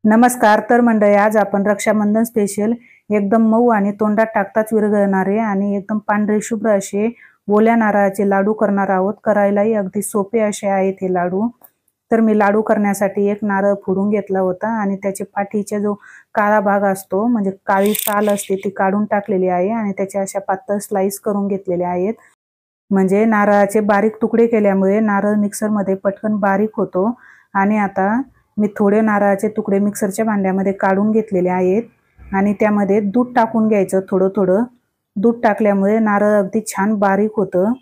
नमस्कार. तर मंडळी, आज आपण रक्षाबंधन स्पेशल एकदम मऊ आणि तोंडात टाकताच विरघळणारे आणि एकदम पांढरे शुभ्र असे ओल्या नारळाचे लाडू करणार आहोत. करायलाही अगदी सोपे असे आहेत हे लाडू. तर मी लाडू करण्यासाठी एक नारळ फोडून घेतला होता आणि त्याचे पाठीचा जो काळा भाग असतो म्हणजे काळी साल असते ती काढून टाकलेली आहे आणि त्याच्या अशा पातळ स्लाइस करून घेतलेले आहेत. म्हणजे नारळाचे बारीक तुकडे केल्यामुळे नारळ मिक्सरमध्ये पटकन बारीक होतो. आणि आता मी थोडे नारळाचे तुकडे मिक्सरच्या भांड्यामध्ये काढून घेतलेले आहेत आणि त्यामध्ये दूध टाकून घ्यायचं. थोडं थोडं दूध टाकल्यामुळे नारळ अगदी छान बारीक होतं.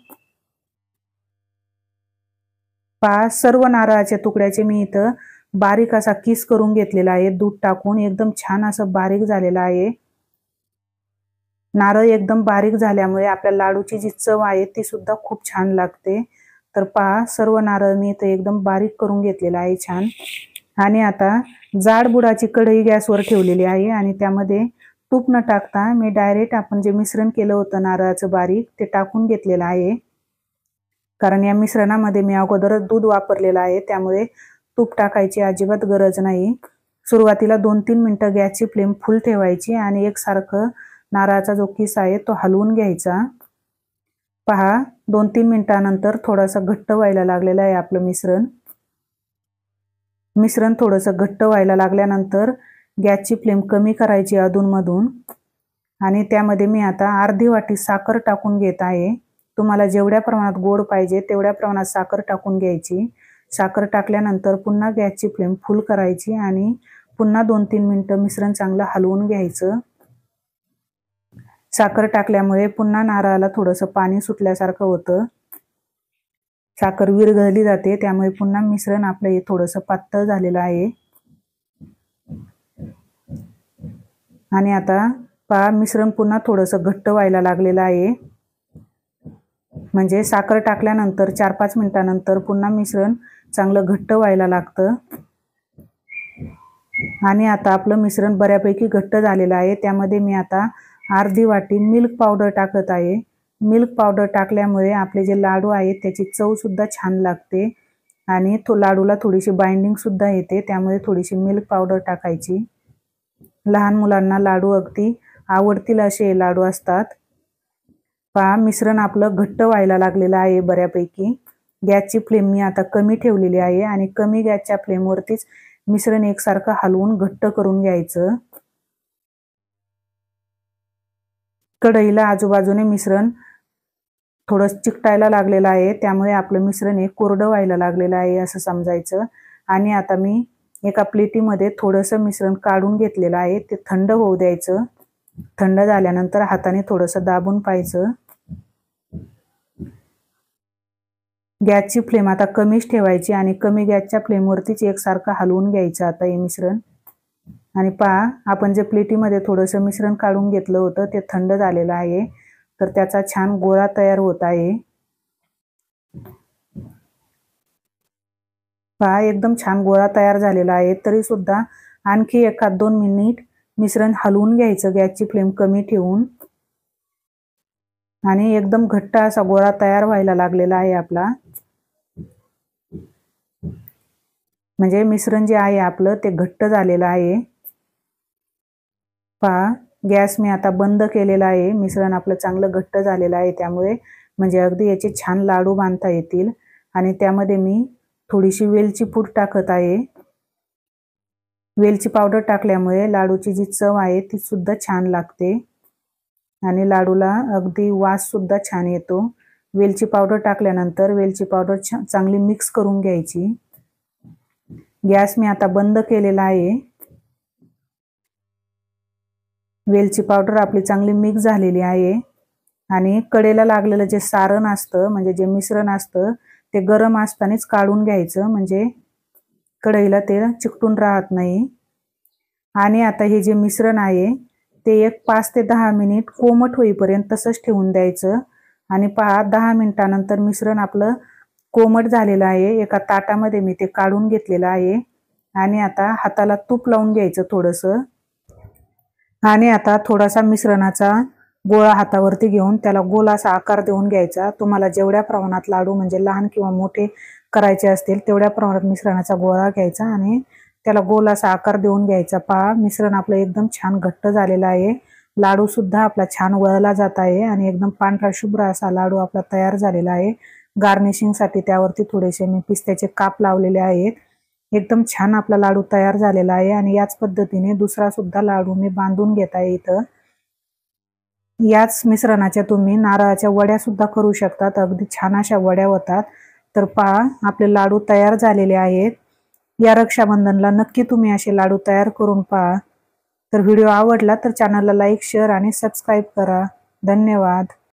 पहा, सर्व नारळाच्या तुकड्याचे मी इथं बारीक असा किस करून घेतलेला आहे. दूध टाकून एकदम छान असं बारीक झालेलं आहे. नारळ एकदम बारीक झाल्यामुळे आपल्या लाडूची जी चव आहे ती सुद्धा खूप छान लागते. तर पहा, सर्व नारळ मी इथं एकदम बारीक करून घेतलेला आहे छान. आणि आता जाड बुडाची कढई गॅसवर ठेवलेली आहे आणि त्यामध्ये तूप न टाकता मी डायरेक्ट आपण जे मिश्रण केलं होतं नारळाचं बारीक ते टाकून घेतलेलं आहे. कारण या मिश्रणामध्ये मी अगोदरच दूध वापरलेलं आहे, त्यामुळे तूप टाकायची अजिबात गरज नाही. सुरुवातीला 2-3 मिनिटं गॅसची फ्लेम फुल ठेवायची आणि एकसारखं नारळाचा जो किस आहे तो हलवून घ्यायचा. पहा, 2-3 मिनिटानंतर थोडासा घट्ट व्हायला लागलेलं आहे आपलं मिश्रण थोडंसं घट्ट व्हायला लागल्यानंतर गॅसची फ्लेम कमी करायची अधूनमधून आणि त्यामध्ये मी आता अर्धी वाटी साखर टाकून घेत आहे. तुम्हाला जेवढ्या प्रमाणात गोड पाहिजे तेवढ्या प्रमाणात साखर टाकून घ्यायची. साखर टाकल्यानंतर पुन्हा गॅसची फ्लेम फुल करायची आणि पुन्हा 2-3 मिनिटं मिश्रण चांगलं हलवून घ्यायचं. साखर टाकल्यामुळे पुन्हा नारळाला थोडंसं पाणी सुटल्यासारखं होतं. साखर विरघळली जाते, त्यामुळे पुन्हा मिश्रण आपलं हे थोडंसं पातळ झालेलं आहे. आणि आता पहा, मिश्रण पुन्हा थोडंसं घट्ट व्हायला लागलेलं आहे. म्हणजे साखर टाकल्यानंतर 4-5 मिनिटानंतर पुन्हा मिश्रण चांगलं घट्ट व्हायला लागतं. आणि आता आपलं मिश्रण बऱ्यापैकी घट्ट झालेलं आहे. त्यामध्ये मी आता अर्धी वाटी मिल्क पावडर टाकत आहे. मिल्क पावडर टाकल्यामुळे आपले जे लाडू आहेत त्याची चव सुद्धा छान लागते आणि तो लाडूला थोडीशी बाइंडिंग सुद्धा येते, त्यामुळे थोडीशी मिल्क पावडर टाकायची. लहान मुलांना लाडू अगदी आवडतील असे हे लाडू असतात. पहा, मिश्रण आपलं घट्ट व्हायला लागलेलं आहे बऱ्यापैकी. गॅसची फ्लेम मी आता कमी ठेवलेली आहे आणि कमी गॅसच्या फ्लेमवरतीच मिश्रण एकसारखं हलवून घट्ट करून घ्यायचं. कढईला आजूबाजूने मिश्रण थोडं चिकटायला लागलेलं आहे, त्यामुळे आपलं मिश्रण हे कोरडं व्हायला लागलेलं आहे असं समजायचं. आणि आता मी एका प्लेटीमध्ये थोडंसं मिश्रण काढून घेतलेलं आहे. ते थंड होऊ द्यायचं. थंड झाल्यानंतर हाताने थोडंसं दाबून पाहायचं. गॅसची फ्लेम आता कमीच ठेवायची आणि कमी गॅसच्या फ्लेमवरतीच एकसारखं हलवून घ्यायचं आता हे मिश्रण. आणि पहा, आपण जे प्लेटीमध्ये थोडंसं मिश्रण काढून घेतलं होतं ते थंड झालेलं आहे, तर त्याचा छान गोळा तयार होत आहे. पहा, एकदम छान गोळा तयार झालेला आहे. तरी सुद्धा आणखी 1-2 मिनिट मिश्रण हलवून घ्यायचं गॅसची फ्लेम कमी ठेवून. आणि एकदम घट्ट असा गोळा तयार व्हायला लागलेला आहे आपला. म्हणजे मिश्रण जे आहे आपलं ते घट्ट झालेलं आहे. पहा, गॅस मी आता बंद केलेला आहे. मिश्रण आपलं चांगलं घट्ट झालेलं आहे, त्यामुळे म्हणजे अगदी याचे छान लाडू बांधता येतील. आणि त्यामध्ये मी थोडीशी वेलची पूड टाकत आहे. वेलची पावडर टाकल्यामुळे लाडूची जी चव आहे ती सुद्धा छान लागते आणि लाडूला अगदी वास सुद्धा छान येतो. वेलची पावडर टाकल्यानंतर वेलची पावडर चांगली मिक्स करून घ्यायची. गॅस मी आता बंद केलेला आहे. वेलची पावडर आपली चांगली मिक्स झालेली आहे आणि कडेला लागलेलं जे सारण असतं म्हणजे जे मिश्रण असतं ते गरम असतानाच काढून घ्यायचं, म्हणजे कढईला ते चिकटून राहत नाही. आणि आता हे जे मिश्रण आहे ते 5 ते 10 मिनिट कोमट होईपर्यंत तसंच ठेवून द्यायचं. आणि पहा, 10 मिनिटानंतर मिश्रण आपलं कोमट झालेलं आहे. एका ताटामध्ये मी ते काढून घेतलेलं आहे आणि आता हाताला तूप लावून घ्यायचं थोडंसं. आणि आता थोडासा मिश्रणाचा गोळा हातावरती घेऊन त्याला गोल असा आकार देऊन घ्यायचा. तुम्हाला जेवढ्या प्रमाणात लाडू म्हणजे लहान किंवा मोठे करायचे असतील तेवढ्या प्रमाणात मिश्रणाचा गोळा घ्यायचा आणि त्याला गोल असा आकार देऊन घ्यायचा। पहा मिश्रण आपलं एकदम छान घट्ट झालेलं आहे। लाडू सुद्धा आपला छान वळला जात आहे आणि एकदम पांढरा शुभ्र असा लाडू आपला तयार झालेला आहे। गार्निशिंग साठी त्यावरती थोडेसे मी पिस्त्याचे काप लावलेले आहेत। एकदम छान आपला लाडू तयार झालेला आहे आणि याच पद्धतीने दुसरा सुद्धा लाडू मी बांधून घेत आहे इथं। याच मिश्रणाच्या तुम्ही नारळाच्या वड्या सुद्धा करू शकतात, अगदी छान अशा वड्या होतात। तर पहा आपले लाडू तयार झालेले आहेत। या रक्षाबंधनला नक्की तुम्ही असे लाडू तयार करून पहा। तर व्हिडिओ आवडला तर चॅनलला लाईक, शेअर आणि सबस्क्राईब करा। धन्यवाद।